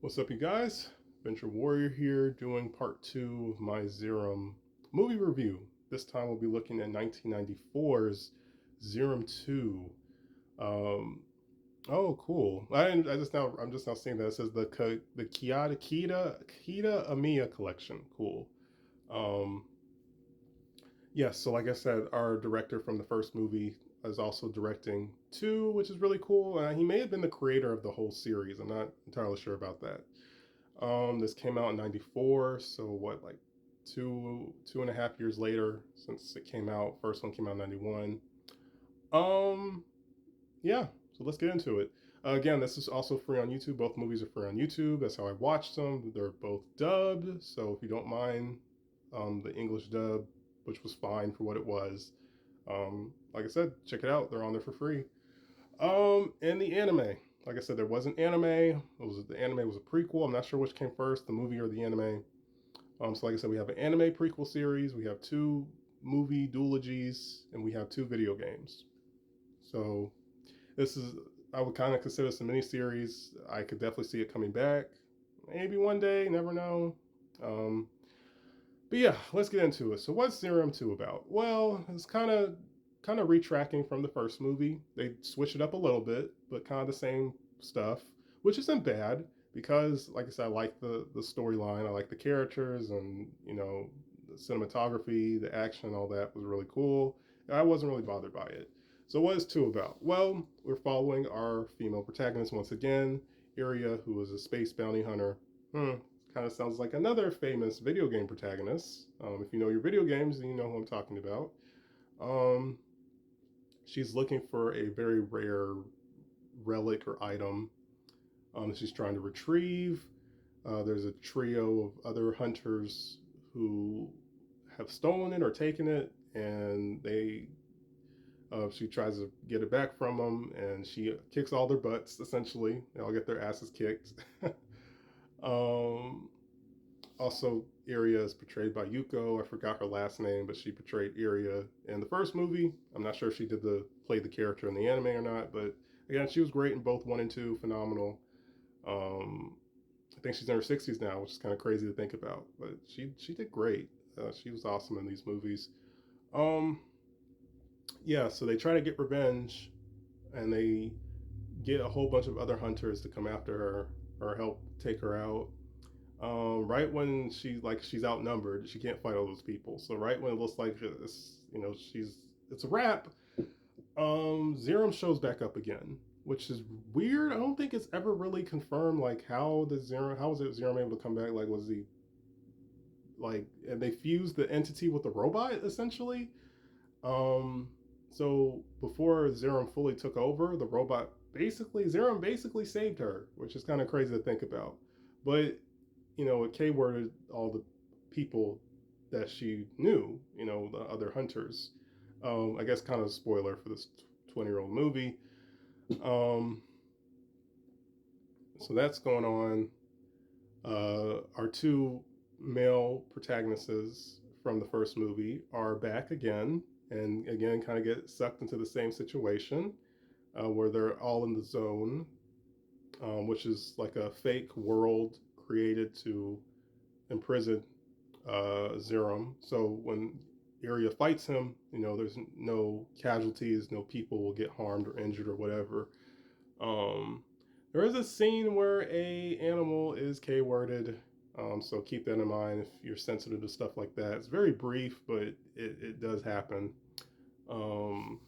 What's up, you guys? Venture Warrior here, doing part two of my Zeiram movie review. This time we'll be looking at 1994's Zeiram 2. Um, oh, cool! I'm just now seeing that it says the Kita Amiya collection. Cool. Um, yes. So, like I said, our director from the first movie is also directing two, which is really cool. He may have been the creator of the whole series. I'm not entirely sure about that. This came out in '94, so what, like 2.5 years later since it came out. First one came out in '91. Um, yeah. So let's get into it. Again, this is also free on YouTube. Both movies are free on YouTube. That's how I watched them. They're both dubbed, so if you don't mind, the English dub, which was fine for what it was. Like I said, check it out. They're on there for free. And the anime. Like I said, there was an anime. The anime was a prequel. I'm not sure which came first, the movie or the anime. So like I said, we have an anime prequel series, we have two movie duologies, and we have two video games. So this is, I would kind of consider this a mini series. I could definitely see it coming back. Maybe one day, never know. Um, but yeah, let's get into it. So what's Zeiram 2 about? Well, it's kind of retracking from the first movie. They switch it up a little bit, but kind of the same stuff, which isn't bad because, like I said, I like the storyline. I like the characters, and the cinematography, the action, all that was really cool. I wasn't really bothered by it. So what is 2 about? Well, we're following our female protagonist once again, Iria, who is a space bounty hunter. Kind of sounds like another famous video game protagonist. If you know your video games, then you know who I'm talking about. Um, she's looking for a very rare relic or item that she's trying to retrieve. There's a trio of other hunters who have stolen it or taken it, and she tries to get it back from them, and she kicks all their butts. Essentially, they all get their asses kicked. um, Also, Iria is portrayed by Yuko. I forgot her last name, but she portrayed Iria in the first movie. I'm not sure if she played the character in the anime or not, but again, she was great in both 1 and 2. Phenomenal. Um, I think she's in her 60s now, which is kind of crazy to think about, but she did great. She was awesome in these movies. Um, yeah, so they try to get revenge, and they get a whole bunch of other hunters to come after her or help take her out. Right when she's outnumbered, she can't fight all those people. So right when it looks like it's a wrap, Zeiram shows back up again, which is weird. I don't think it's ever really confirmed. Like how was it Zeiram able to come back? Like was he like and they fused the entity with the robot essentially? Um, so before Zeiram fully took over, Zeiram basically saved her, which is kind of crazy to think about. But it K-worded all the people that she knew, the other hunters. I guess kind of a spoiler for this 20-year-old movie. Um, so that's going on. Our two male protagonists from the first movie are back again, and again, kind of get sucked into the same situation where they're all in the zone, which is like a fake world created to imprison Zeiram. So when Iria fights him, there's no casualties, no people will get harmed or injured or whatever. Um, there is a scene where a animal is K-worded, so keep that in mind if you're sensitive to stuff like that. It's very brief, but it does happen. Um,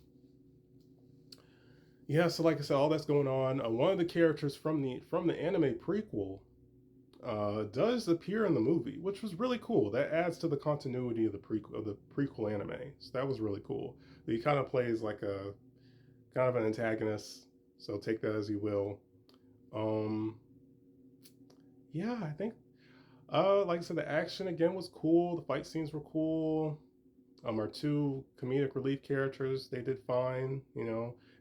yeah, so like I said, all that's going on. One of the characters from the anime prequel does appear in the movie, which was really cool. That adds to the continuity of the prequel anime. So that was really cool. He kind of plays like a kind of an antagonist. So take that as you will. Um, yeah, I think like I said, the action again was cool. The fight scenes were cool. Our two comedic relief characters, they did fine.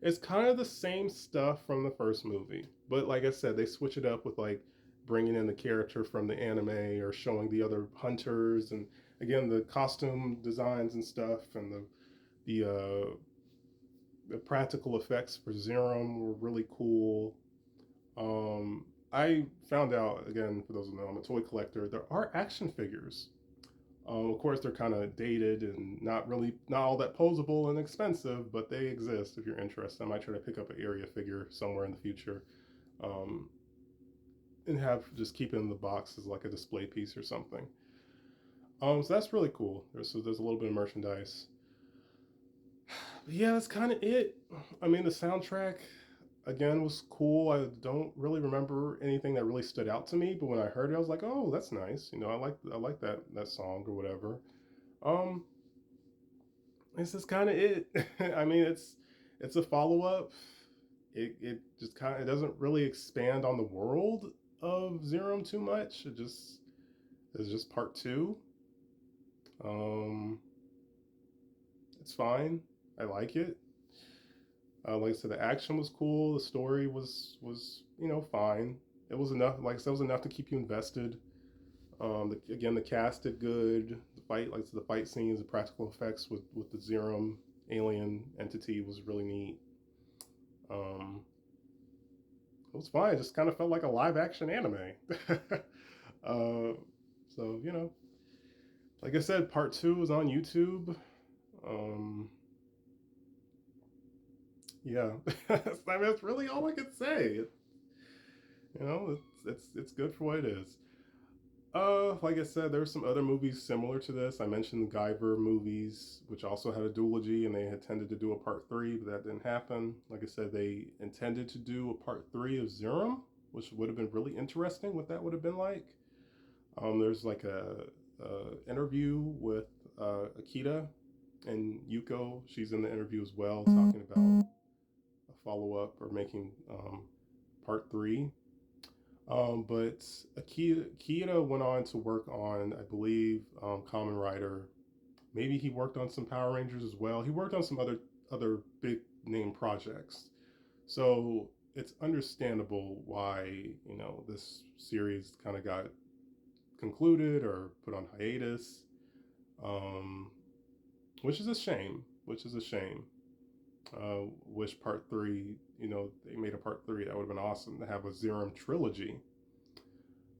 It's kind of the same stuff from the first movie, but like I said, they switch it up with like bringing in the character from the anime or showing the other hunters, and again the costume designs and stuff, and the practical effects for Zeiram were really cool. I found out, again, for those who know, I'm a toy collector. There are action figures. Of course, they're kind of dated and not all that posable and expensive, but they exist if you're interested. I might try to pick up an area figure somewhere in the future, um, and have just keep it in the box as like a display piece or something. So that's really cool. There's a little bit of merchandise. But yeah, that's kind of it. I mean, the soundtrack again was cool. I don't really remember anything that really stood out to me, but when I heard it, I was like, "Oh, that's nice." You know, I like that song or whatever. Um, this is kind of it. I mean, it's a follow up. It just kind of it doesn't really expand on the world of Zeiram too much. It just is just part two. Um, it's fine. I like it. Like I said, the action was cool. The story was fine. It was enough. Like I said, it was enough to keep you invested. Again, the cast did good. The fight, like I said, the fight scenes, the practical effects with the Zeiram alien entity was really neat. Um, it was fine. It just kind of felt like a live action anime. uh, so like I said, part two is on YouTube. Um, yeah, I mean, that's really all I could say. It's good for what it is. Like I said, there's some other movies similar to this. I mentioned the Guyver movies, which also had a duology, and they intended to do a part three, but that didn't happen. Like I said, they intended to do a part three of Zeiram, which would have been really interesting. What that would have been like. There's like a interview with Akita and Yuko. She's in the interview as well, talking about a follow up or making part three. But Akita went on to work on, I believe, Kamen Rider. Maybe he worked on some Power Rangers as well. He worked on some other big name projects. So it's understandable why this series kind of got concluded or put on hiatus, um, which is a shame. Which is a shame. Wish part three, they made a part three. That would have been awesome to have a Zeiram trilogy.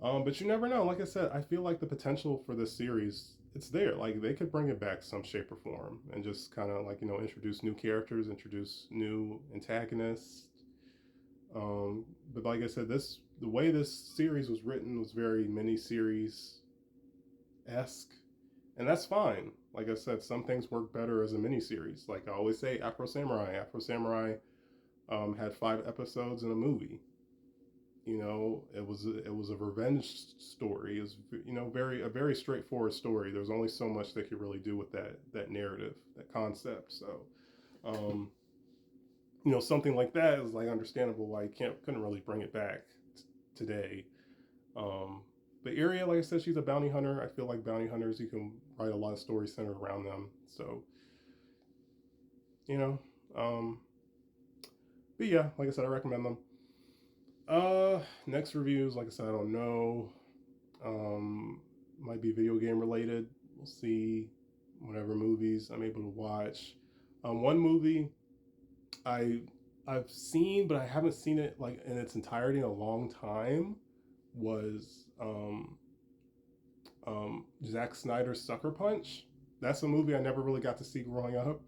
But you never know. Like I said, I feel like the potential for this series it's there. Like they could bring it back some shape or form and just kind of like introduce new characters, introduce new antagonists. But like I said, the way this series was written was very miniseries esque, and that's fine. Like I said, some things work better as a miniseries. Like I always say, Afro Samurai. Afro Samurai had 5 episodes in a movie. It was a revenge story. It was a very straightforward story. There's only so much they could really do with that narrative, that concept. So, um, something like that is like understandable why you couldn't really bring it back today. Um, but Area, like I said, she's a bounty hunter. I feel like bounty hunters, you can write a lot of stories centered around them. So, you know, um, but yeah, like I said, I recommend them. Next reviews, like I said, I don't know. Might be video game related. We'll see. Whatever movies I'm able to watch. One movie I I've seen, but I haven't seen it like in its entirety in a long time. Was Zack Snyder's Sucker Punch. That's a movie I never really got to see growing up.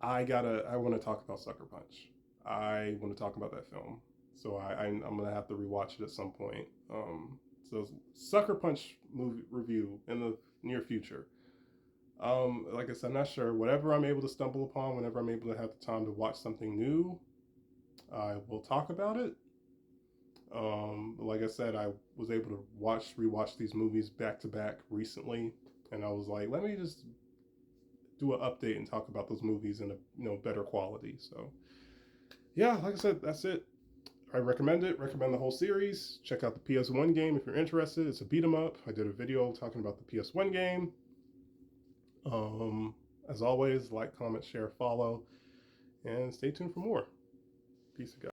I want to talk about Sucker Punch. I want to talk about that film. So I'm gonna have to rewatch it at some point. So Sucker Punch movie review in the near future. Like I said, I'm not sure. Whatever I'm able to stumble upon, whenever I'm able to have the time to watch something new, I will talk about it. Like I said, I was able to rewatch these movies back to back recently, and I was like, let me just do an update and talk about those movies in a better quality. So yeah, like I said, that's it. I recommend it. Recommend the whole series. Check out the PS1 game if you're interested. It's a beat 'em up. I did a video talking about the PS1 game. As always, like, comment, share, follow, and stay tuned for more. Peace, guys.